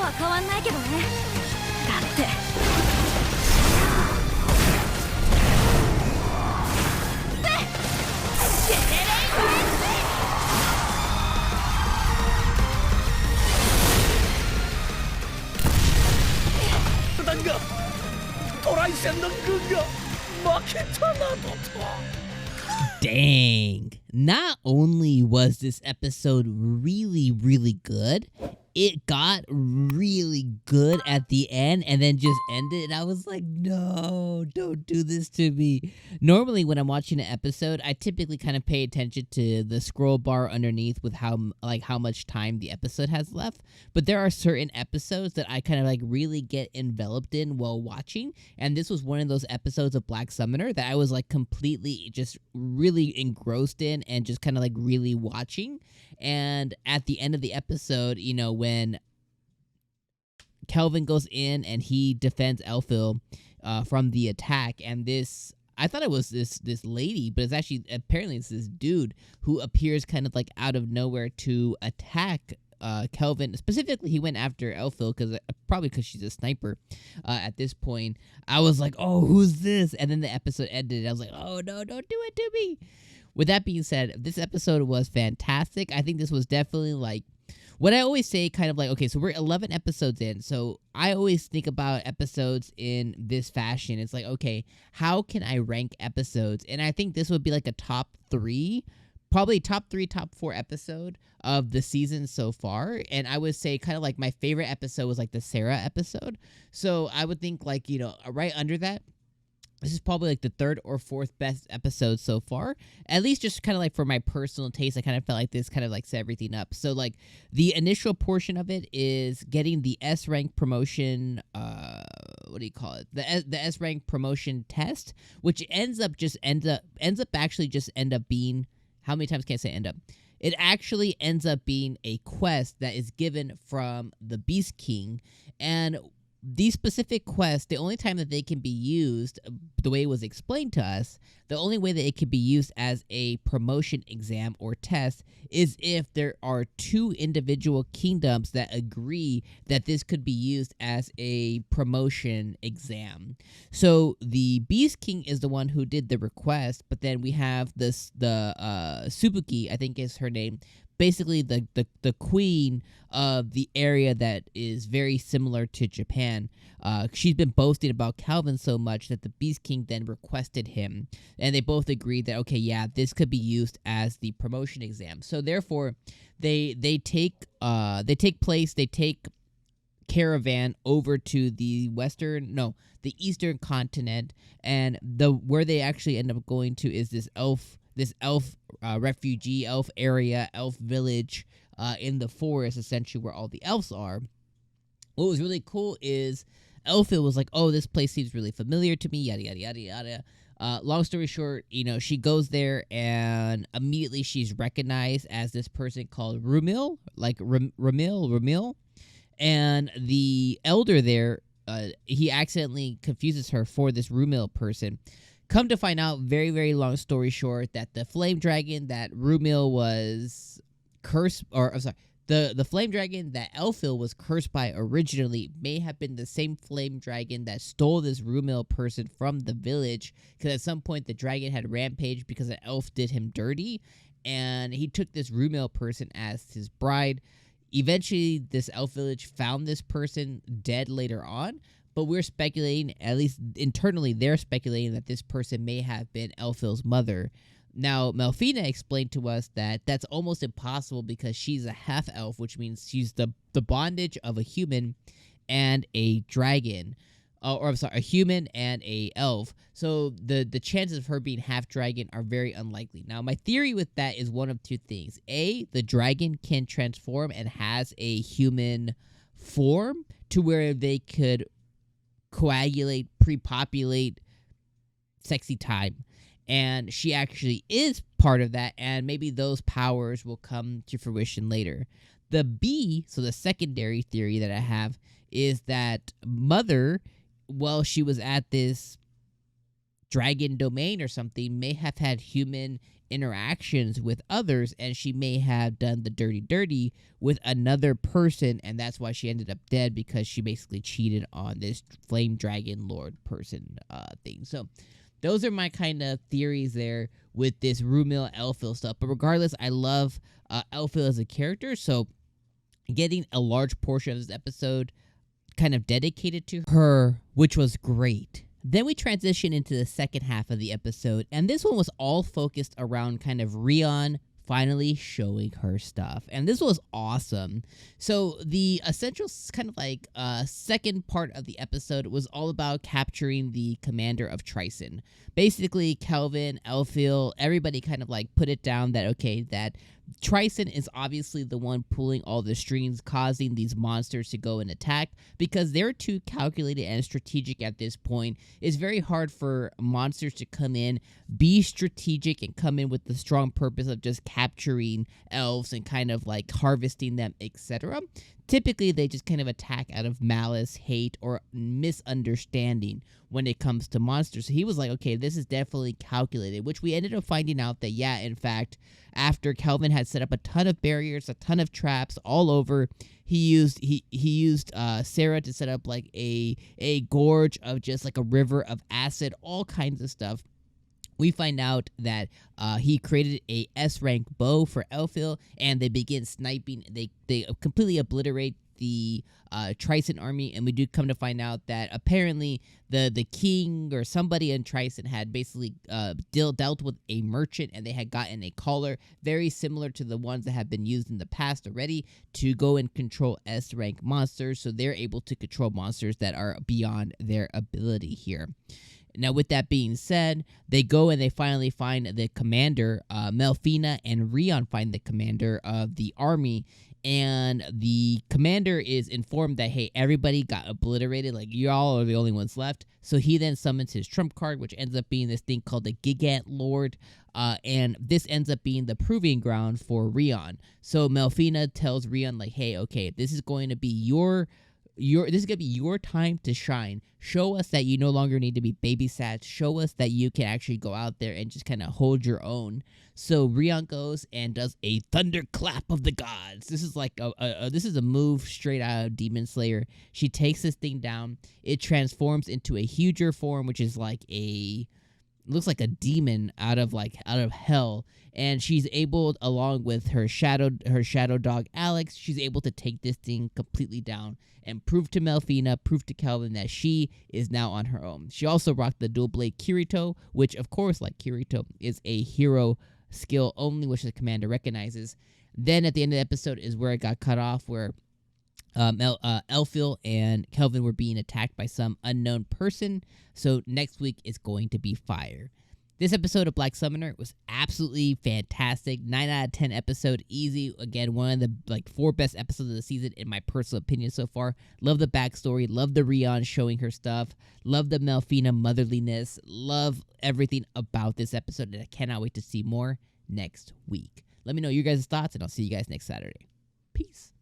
は変わんないけどね。だって。なんがトライ戦の軍が負けたなどと。Dang. Not only was this episode really, really good, it got really good at the end and then just ended. And I was like, no, don't do this to me. Normally, when I'm watching an episode, I typically kind of pay attention to the scroll bar underneath with how much time the episode has left. But there are certain episodes that I kind of really get enveloped in while watching. And this was one of those episodes of Black Summoner that I was completely just really engrossed in and just kind of really watching. And at the end of the episode, when Kelvin goes in and he defends ELFIL from the attack, and this, I thought it was this lady, but it's actually, apparently it's this dude who appears kind of out of nowhere to attack Kelvin. Specifically, he went after ELFIL probably because she's a sniper at this point. I was like, oh, who's this? And then the episode ended. I was like, oh no, don't do it to me. With that being said, this episode was fantastic. I think this was definitely what I always say, okay, so we're 11 episodes in. So I always think about episodes in this fashion. It's okay, how can I rank episodes? And I think this would be a top 3, probably top 3, top 4 episode of the season so far. And I would say my favorite episode was the Sarah episode. So I would think right under that, this is probably the 3rd or 4th best episode so far. At least just for my personal taste, I kind of felt like this set everything up. So the initial portion of it is getting the S rank promotion, what do you call it? The S rank promotion test, which ends up being, how many times can I say end up? It actually ends up being a quest that is given from the Beast King. And these specific quests, the only time that they can be used, the way it was explained to us, the only way that it can be used as a promotion exam or test is if there are 2 individual kingdoms that agree that this could be used as a promotion exam. So the Beast King is the one who did the request, but then we have the Tsubuki, I think is her name, basically the queen of the area that is very similar to Japan. She's been boasting about Calvin so much that the Beast King then requested him, and they both agreed that, okay, yeah, this could be used as the promotion exam. So therefore, they take caravan over to the eastern continent, and where they actually end up going to is this elf refugee, elf area, elf village in the forest, essentially where all the elves are. What was really cool is Elfil was like, oh, this place seems really familiar to me, yada, yada, yada, yada. Long story short, she goes there and immediately she's recognized as this person called Rumil, Ramil. And the elder there, he accidentally confuses her for this Rumil person. Come to find out, very, very long story short, that the flame dragon that Rumil was cursed, the flame dragon that Elfil was cursed by originally may have been the same flame dragon that stole this Rumil person from the village, because at some point the dragon had rampaged because an elf did him dirty, and he took this Rumil person as his bride. Eventually, this elf village found this person dead later on, but we're speculating, at least internally, they're speculating that this person may have been Elfil's mother. Now, Melfina explained to us that that's almost impossible because she's a half-elf, which means she's the bondage of a human and a dragon. A human and a elf. So the chances of her being half-dragon are very unlikely. Now, my theory with that is one of 2 things. A, the dragon can transform and has a human form to where they could coagulate, pre-populate sexy time. And she actually is part of that, and maybe those powers will come to fruition later. The B, so the secondary theory that I have, is that Mother, while she was at this dragon domain or something, may have had human interactions with others, and she may have done the dirty with another person, and that's why she ended up dead, because she basically cheated on this flame dragon lord person thing. So those are my kind of theories there with this Rumil Elfil stuff. But regardless, I love Elfil as a character, so getting a large portion of this episode kind of dedicated to her, which was great. Then we transition into the second half of the episode, and this one was all focused around kind of Rion finally showing her stuff, and this was awesome. So the essential kind of like second part of the episode was all about capturing the commander of 𝐼𝐶𝐻. Basically, Kelvin, Elfil, everybody kind of like put it down that, okay, that 𝐼𝐶𝐻 is obviously the one pulling all the strings, causing these monsters to go and attack, because they're too calculated and strategic at this point. It's very hard for monsters to come in, be strategic, and come in with the strong purpose of just capturing elves and kind of like harvesting them, etc. Typically, they just kind of attack out of malice, hate, or misunderstanding when it comes to monsters. So he was like, okay, this is definitely calculated, which we ended up finding out that, yeah, in fact, after Kelvin had set up a ton of barriers, a ton of traps all over, he used Sarah to set up like a gorge of just like a river of acid, all kinds of stuff. We find out that he created a S-rank bow for Elfil, and they begin sniping. They completely obliterate the 𝐼𝐶𝐻 army, and we do come to find out that apparently the king or somebody in 𝐼𝐶𝐻 had basically dealt with a merchant, and they had gotten a collar very similar to the ones that have been used in the past already to go and control S-rank monsters, so they're able to control monsters that are beyond their ability here. Now, with that being said, they go and they finally find the commander. Melfina and Rion find the commander of the army, and the commander is informed that, hey, everybody got obliterated, like, y'all are the only ones left. So he then summons his trump card, which ends up being this thing called the Gigant Lord, and this ends up being the proving ground for Rion. So Melfina tells Rion, like, hey, okay, this is going to be this is gonna be your time to shine. Show us that you no longer need to be babysat. Show us that you can actually go out there and just kind of hold your own. So Rion goes and does a thunderclap of the gods. This is like this is a move straight out of Demon Slayer. She takes this thing down. It transforms into a huger form, which is like looks like a demon out of hell, and she's able, along with her shadow dog Alex, she's able to take this thing completely down and prove to Melfina, prove to Kelvin that she is now on her own. She also rocked the dual blade Kirito, which of course, like Kirito, is a hero skill only, which the commander recognizes. Then at the end of the episode is where it got cut off, where Elfil and Kelvin were being attacked by some unknown person. So next week is going to be fire. This episode of Black Summoner was absolutely fantastic. 9 out of 10 episode, easy. Again, one of the 4 best episodes of the season in my personal opinion so far. Love the backstory. Love the Rion showing her stuff. Love the Melfina motherliness. Love everything about this episode, and I cannot wait to see more next week. Let me know your guys' thoughts, and I'll see you guys next Saturday. Peace.